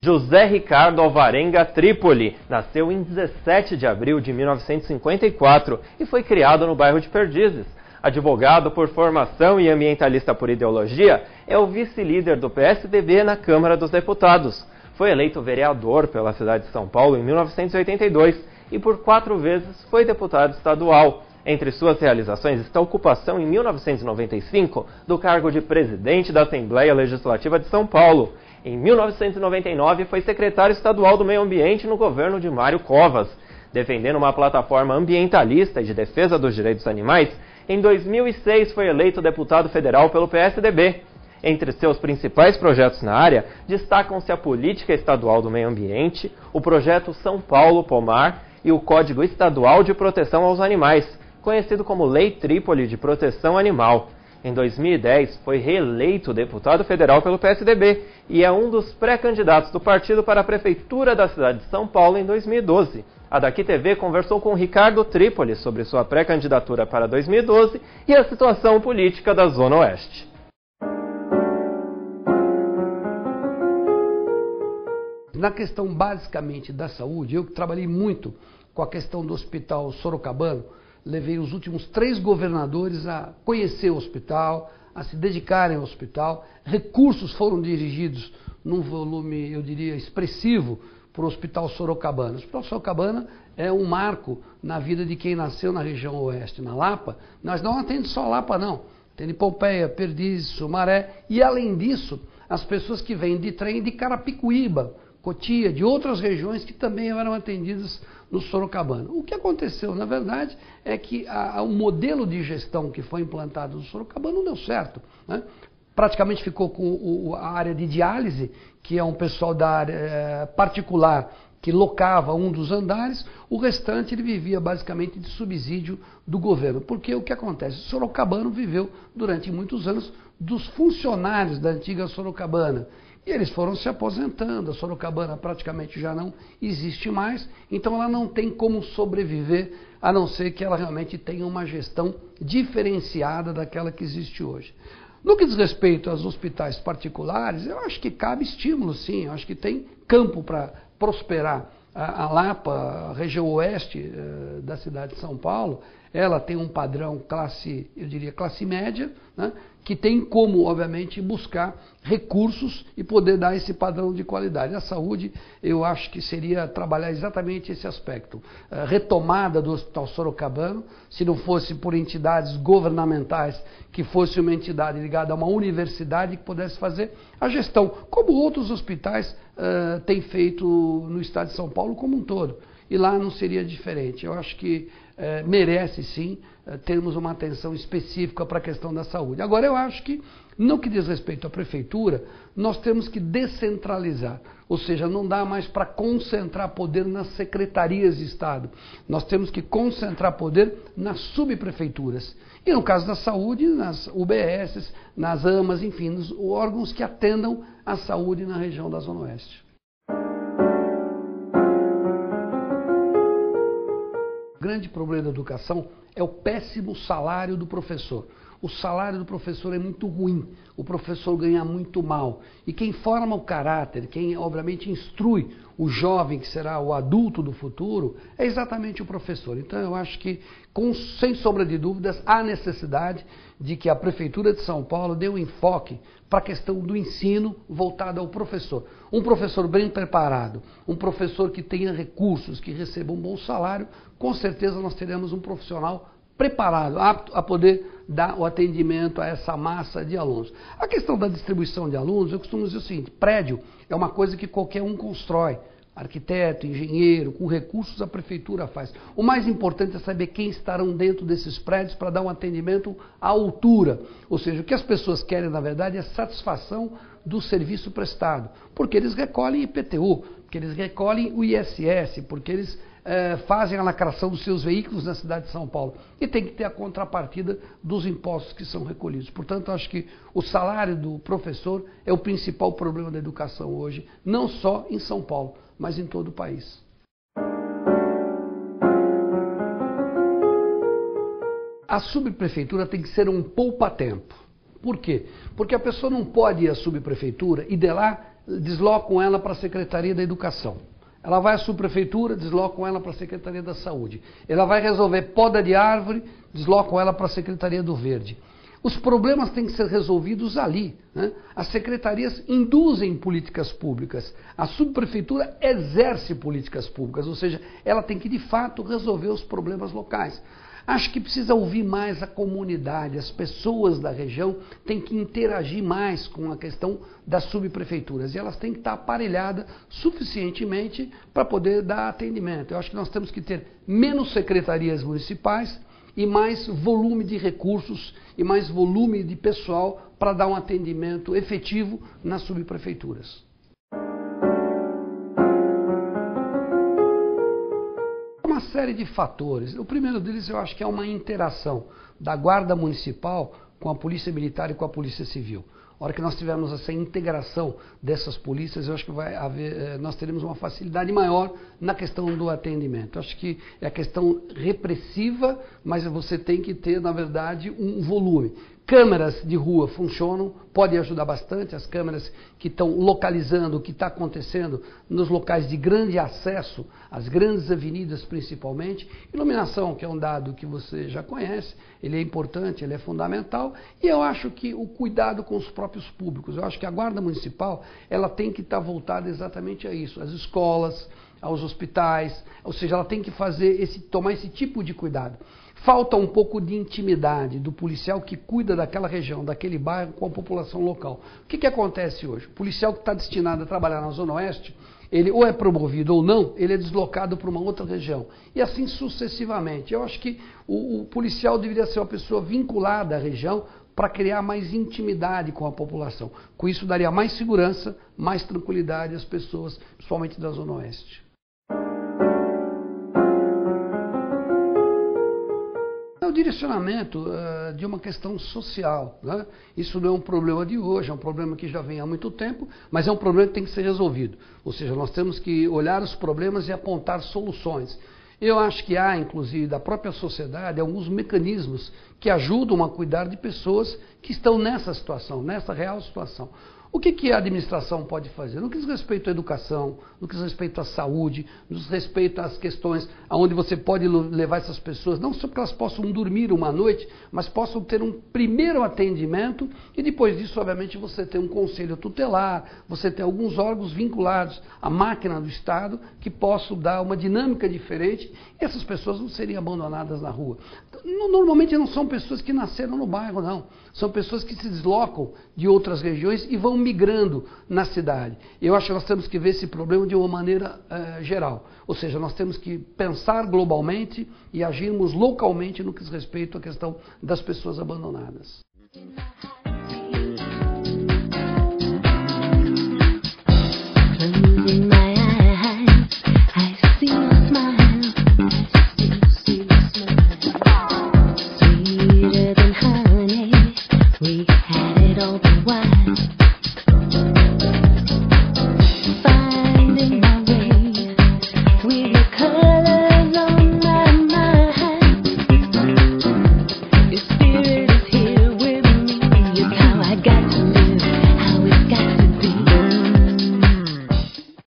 José Ricardo Alvarenga Trípoli nasceu em 17 de abril de 1954 e foi criado no bairro de Perdizes. Advogado por formação e ambientalista por ideologia, é o vice-líder do PSDB na Câmara dos Deputados. Foi eleito vereador pela cidade de São Paulo em 1982 e por 4 vezes foi deputado estadual. Entre suas realizações está a ocupação em 1995 do cargo de presidente da Assembleia Legislativa de São Paulo. Em 1999 foi secretário estadual do Meio Ambiente no governo de Mário Covas. Defendendo uma plataforma ambientalista e de defesa dos direitos animais, em 2006 foi eleito deputado federal pelo PSDB. Entre seus principais projetos na área, destacam-se a Política Estadual do Meio Ambiente, o Projeto São Paulo Pomar e o Código Estadual de Proteção aos Animais, conhecido como Lei Trípoli de Proteção Animal. Em 2010, foi reeleito deputado federal pelo PSDB e é um dos pré-candidatos do partido para a Prefeitura da cidade de São Paulo em 2012. A Daqui TV conversou com Ricardo Trípoli sobre sua pré-candidatura para 2012 e a situação política da Zona Oeste. Na questão basicamente da saúde, eu que trabalhei muito com a questão do Hospital Sorocabano, levei os últimos 3 governadores a conhecer o hospital, a se dedicarem ao hospital. Recursos foram dirigidos num volume, eu diria, expressivo para o Hospital Sorocabana. O Hospital Sorocabana é um marco na vida de quem nasceu na região oeste, na Lapa. Nós não atendemos só Lapa, não. Atende Pompeia, Perdizes, Sumaré e, além disso, as pessoas que vêm de trem de Carapicuíba, Cotia, de outras regiões que também eram atendidas no Sorocabana. O que aconteceu, na verdade, é que o modelo de gestão que foi implantado no Sorocabana não deu certo, né? Praticamente ficou com a área de diálise, que é um pessoal da área particular que locava um dos andares, o restante ele vivia basicamente de subsídio do governo. Porque o que acontece? O Sorocabano viveu durante muitos anos dos funcionários da antiga Sorocabana. E eles foram se aposentando, a Sorocabana praticamente já não existe mais, então ela não tem como sobreviver, a não ser que ela realmente tenha uma gestão diferenciada daquela que existe hoje. No que diz respeito aos hospitais particulares, eu acho que cabe estímulo, sim, eu acho que tem campo para prosperar. A Lapa, a região oeste da cidade de São Paulo, ela tem um padrão classe, eu diria, classe média, né, que tem como, obviamente, buscar recursos e poder dar esse padrão de qualidade. A saúde, eu acho que seria trabalhar exatamente esse aspecto. Retomada do Hospital Sorocabano, se não fosse por entidades governamentais, que fosse uma entidade ligada a uma universidade que pudesse fazer a gestão, como outros hospitais têm feito no estado de São Paulo como um todo. E lá não seria diferente. Eu acho que merece sim termos uma atenção específica para a questão da saúde. Agora, eu acho que, no que diz respeito à prefeitura, nós temos que descentralizar, ou seja, não dá mais para concentrar poder nas secretarias de Estado. Nós temos que concentrar poder nas subprefeituras. E no caso da saúde, nas UBSs, nas AMAs, enfim, nos órgãos que atendam a saúde na região da Zona Oeste. O grande problema da educação é o péssimo salário do professor. O salário do professor é muito ruim, o professor ganha muito mal. E quem forma o caráter, quem obviamente instrui o jovem que será o adulto do futuro, é exatamente o professor. Então eu acho que, sem sombra de dúvidas, há necessidade de que a Prefeitura de São Paulo dê um enfoque para a questão do ensino voltado ao professor. Um professor bem preparado, um professor que tenha recursos, que receba um bom salário, com certeza nós teremos um profissional preparado, apto a poder dar o atendimento a essa massa de alunos. A questão da distribuição de alunos, eu costumo dizer o seguinte: prédio é uma coisa que qualquer um constrói. Arquiteto, engenheiro, com recursos a prefeitura faz. O mais importante é saber quem estarão dentro desses prédios para dar um atendimento à altura. Ou seja, o que as pessoas querem, na verdade, é satisfação do serviço prestado. Porque eles recolhem IPTU, porque eles recolhem o ISS, porque eles fazem a lacração dos seus veículos na cidade de São Paulo. E tem que ter a contrapartida dos impostos que são recolhidos. Portanto, acho que o salário do professor é o principal problema da educação hoje, não só em São Paulo, mas em todo o país. A subprefeitura tem que ser um poupa-tempo. Por quê? Porque a pessoa não pode ir à subprefeitura e de lá deslocam ela para a Secretaria da Educação. Ela vai à subprefeitura, deslocam ela para a Secretaria da Saúde. Ela vai resolver poda de árvore, deslocam ela para a Secretaria do Verde. Os problemas têm que ser resolvidos ali, né? As secretarias induzem políticas públicas, a subprefeitura exerce políticas públicas, ou seja, ela tem que de fato resolver os problemas locais. Acho que precisa ouvir mais a comunidade, as pessoas da região têm que interagir mais com a questão das subprefeituras e elas têm que estar aparelhadas suficientemente para poder dar atendimento. Eu acho que nós temos que ter menos secretarias municipais e mais volume de recursos e mais volume de pessoal para dar um atendimento efetivo nas subprefeituras. Uma série de fatores. O primeiro deles eu acho que é uma interação da Guarda Municipal com a Polícia Militar e com a Polícia Civil. A hora que nós tivermos essa integração dessas polícias, eu acho que nós teremos uma facilidade maior na questão do atendimento. Eu acho que é a questão repressiva, mas você tem que ter, na verdade, um volume. Câmeras de rua funcionam, podem ajudar bastante, as câmeras que estão localizando o que está acontecendo nos locais de grande acesso, as grandes avenidas principalmente. Iluminação, que é um dado que você já conhece, ele é importante, ele é fundamental, e eu acho que o cuidado com os próprios públicos, eu acho que a Guarda Municipal, ela tem que estar voltada exatamente a isso, às escolas, aos hospitais, ou seja, ela tem que tomar esse tipo de cuidado. Falta um pouco de intimidade do policial que cuida daquela região, daquele bairro com a população local. O que acontece hoje? O policial que está destinado a trabalhar na Zona Oeste, ele ou é promovido ou não, ele é deslocado para uma outra região. E assim sucessivamente. Eu acho que o policial deveria ser uma pessoa vinculada à região para criar mais intimidade com a população. Com isso daria mais segurança, mais tranquilidade às pessoas, principalmente da Zona Oeste. O direcionamento de uma questão social, né? Isso não é um problema de hoje, é um problema que já vem há muito tempo, mas é um problema que tem que ser resolvido. Ou seja, nós temos que olhar os problemas e apontar soluções. Eu acho que há, inclusive, da própria sociedade, alguns mecanismos que ajudam a cuidar de pessoas que estão nessa situação, nessa real situação. O que a administração pode fazer? No que diz respeito à educação, no que diz respeito à saúde, no que diz respeito às questões onde você pode levar essas pessoas, não só para que elas possam dormir uma noite, mas possam ter um primeiro atendimento e depois disso, obviamente, você tem um conselho tutelar, você tem alguns órgãos vinculados à máquina do Estado que possam dar uma dinâmica diferente e essas pessoas não seriam abandonadas na rua. Normalmente não são pessoas que nasceram no bairro, não. São pessoas que se deslocam de outras regiões e vão migrando na cidade. Eu acho que nós temos que ver esse problema de uma maneira geral. Ou seja, nós temos que pensar globalmente e agirmos localmente no que diz respeito à questão das pessoas abandonadas.